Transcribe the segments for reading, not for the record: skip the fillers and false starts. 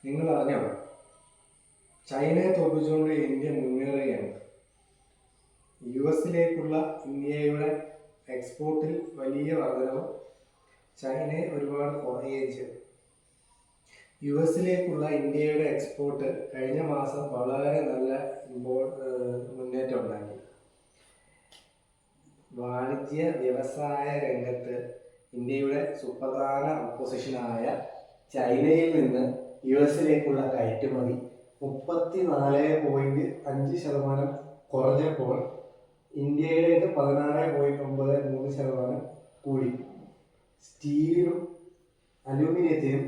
നിങ്ങൾ അറിഞ്ഞോ? ചൈനയെ തോൽപ്പിച്ചുകൊണ്ട് ഇന്ത്യ മുന്നേറുകയാണ്. യുഎസിലേക്കുള്ള ഇന്ത്യയുടെ എക്സ്പോർട്ടിൽ വലിയ വർധനവ്, ചൈനയെ ഒരുപാട് കുറയുകയും ചെയ്തു. യുഎസിലേക്കുള്ള ഇന്ത്യയുടെ എക്സ്പോർട്ട് കഴിഞ്ഞ മാസം വളരെ നല്ല മുന്നേറ്റം ഉണ്ടാക്കി. വാണിജ്യ വ്യവസായ രംഗത്ത് ഇന്ത്യയുടെ സുപ്രധാന ഓപ്പോസിഷനായ ചൈനയിൽ നിന്ന് യുഎസിലേക്കുള്ള കയറ്റുമതി 34.5% കുറഞ്ഞപ്പോൾ ഇന്ത്യയിലേക്ക് 16.93% കൂടി. സ്റ്റീലിനും അലൂമിനിയത്തിനും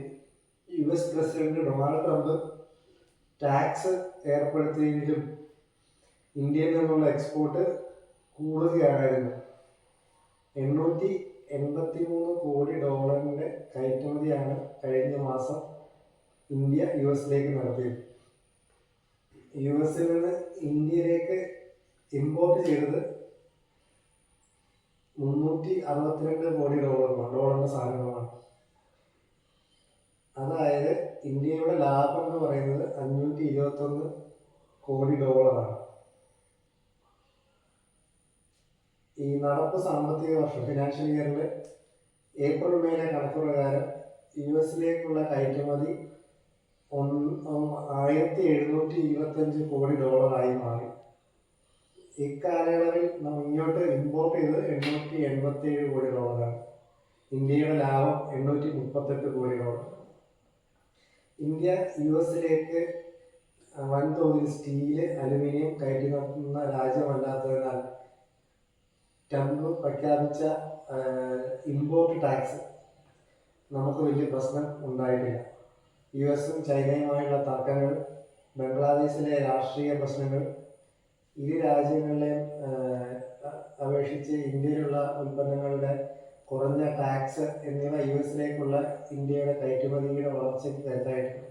US president Donald Trump tax ഏർപ്പെടുത്തിയെങ്കിലും ഇന്ത്യയിൽ നിന്നുള്ള എക്സ്പോർട്ട് കൂടുകയായിരുന്നു. $883 കോടി കയറ്റുമതിയാണ് കഴിഞ്ഞ മാസം ഇന്ത്യ യുഎസിലേക്ക് നടത്തിയത്. യുഎസിൽ നിന്ന് ഇന്ത്യയിലേക്ക് ഇമ്പോർട്ട് ചെയ്തത് $362 കോടി ഡോളറിന്റെ സാധനങ്ങളാണ്. അതായത് ഇന്ത്യയുടെ ലാഭം എന്ന് പറയുന്നത് $521 കോടി. ഈ നടപ്പ് സാമ്പത്തിക വർഷം ഫിനാൻഷ്യൽ ഇയറിൽ ഏപ്രിൽ മെയിലെ കണക്ക് പ്രകാരം യുഎസിലേക്കുള്ള കയറ്റുമതി $1725 കോടി മാറി. ഇക്കാലയളവിൽ ഇങ്ങോട്ട് ഇമ്പോർട്ട് ചെയ്തത് $887 കോടി. ഇന്ത്യയുടെ ലാഭം $838 കോടി. ഇന്ത്യ യുഎസിലേക്ക് വൻതോതിൽ സ്റ്റീല്, അലുമിനിയം കയറ്റി നടത്തുന്ന രാജ്യമല്ലാത്തതിനാൽ ട്രംപ് പ്രഖ്യാപിച്ച ഇമ്പോർട്ട് ടാക്സ് നമുക്ക് വലിയ പ്രശ്നം ഉണ്ടായിട്ടില്ല. യുഎസും ചൈനയുമായുള്ള തർക്കങ്ങൾ, ബംഗ്ലാദേശിലെ രാഷ്ട്രീയ പ്രശ്നങ്ങൾ, ഇരു രാജ്യങ്ങളിലെയും അപേക്ഷിച്ച് ഇന്ത്യയിലുള്ള ഉൽപ്പന്നങ്ങളുടെ കുറഞ്ഞ ടാക്സ് എന്നിവ യുഎസിലേക്കുള്ള ഇന്ത്യയുടെ കയറ്റുമതിയുടെ വളർച്ചയ്ക്ക് കരുത്തായിട്ടുണ്ട്.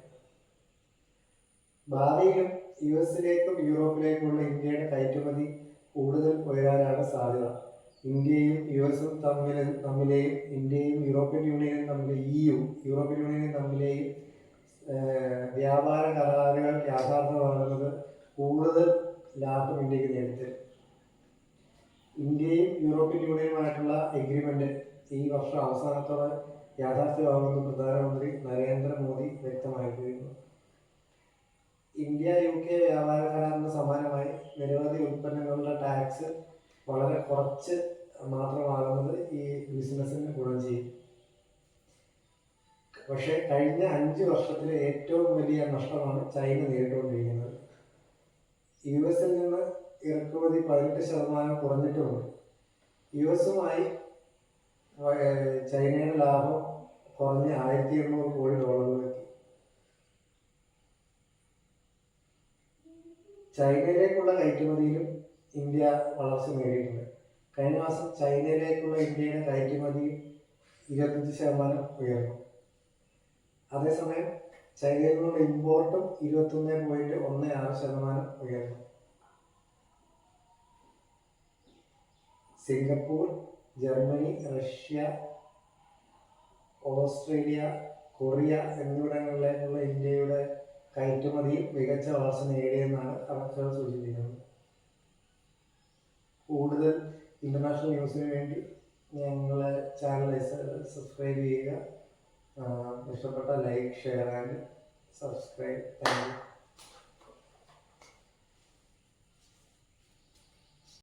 ഭാവിയിലും യുഎസിലേക്കും യൂറോപ്പിലേക്കുള്ള ഇന്ത്യയുടെ കയറ്റുമതി കൂടുതൽ ഉയരാനാണ് സാധ്യത. ഇന്ത്യയും യുഎസും തമ്മിലെയും ഇന്ത്യയും യൂറോപ്യൻ യൂണിയനും തമ്മിലെയും വ്യാപാര കരാറുകൾ യാഥാർത്ഥ്യമാകുന്നത് കൂടുതൽ ലാഭം ഇന്ത്യക്ക് നേടിത്തരും. ഇന്ത്യയും യൂറോപ്യൻ യൂണിയനുമായിട്ടുള്ള എഗ്രിമെന്റ് ഈ വർഷം അവസാനത്തോടെ യാഥാർത്ഥ്യമാകുമെന്ന് പ്രധാനമന്ത്രി നരേന്ദ്രമോദി വ്യക്തമാക്കിയിരുന്നു. ഇന്ത്യ UK വ്യാപാര കരാറിന് സമാനമായി നിരവധി ഉൽപ്പന്നങ്ങളുടെ ടാക്സ് വളരെ കുറച്ച് മാത്രമാകുന്നത് ഈ ബിസിനസ്സിന് ഗുണം ചെയ്യും. പക്ഷെ കഴിഞ്ഞ 5 വർഷത്തിലെ ഏറ്റവും വലിയ നഷ്ടമാണ് ചൈന നേരിട്ടുകൊണ്ടിരിക്കുന്നത്. യുഎസിൽ നിന്ന് ഇറക്കുമതി 18% കുറഞ്ഞിട്ടുമുണ്ട്. യുഎസുമായി ചൈനയുടെ ലാഭം കുറഞ്ഞ് $1800 കോടി. ചൈനയിലേക്കുള്ള കയറ്റുമതിയിലും ഇന്ത്യ വളർച്ച നേടിയിട്ടുണ്ട്. കഴിഞ്ഞ മാസം ചൈനയിലേക്കുള്ള ഇന്ത്യയുടെ കയറ്റുമതി 25% ഉയർന്നു. അതേസമയം ചൈനയിൽ നിന്നുള്ള ഇമ്പോർട്ടും 21.16% ഉയർന്നു. Singapore, Germany, Russia, Australia, Korea എന്നിവിടങ്ങളിലേക്കുള്ള ഇന്ത്യയുടെ കയറ്റുമതിയും മികച്ച വളർച്ച നേടിയെന്നാണ് കണക്കുകൾ സൂചിപ്പിക്കുന്നത്. കൂടുതൽ ഇന്റർനാഷണൽ ന്യൂസിന് വേണ്ടി ഞങ്ങളെ ചാനൽ സബ്സ്ക്രൈബ് ചെയ്യുക. ഇഷ്ടപ്പെട്ട like, share and subscribe. Thank you.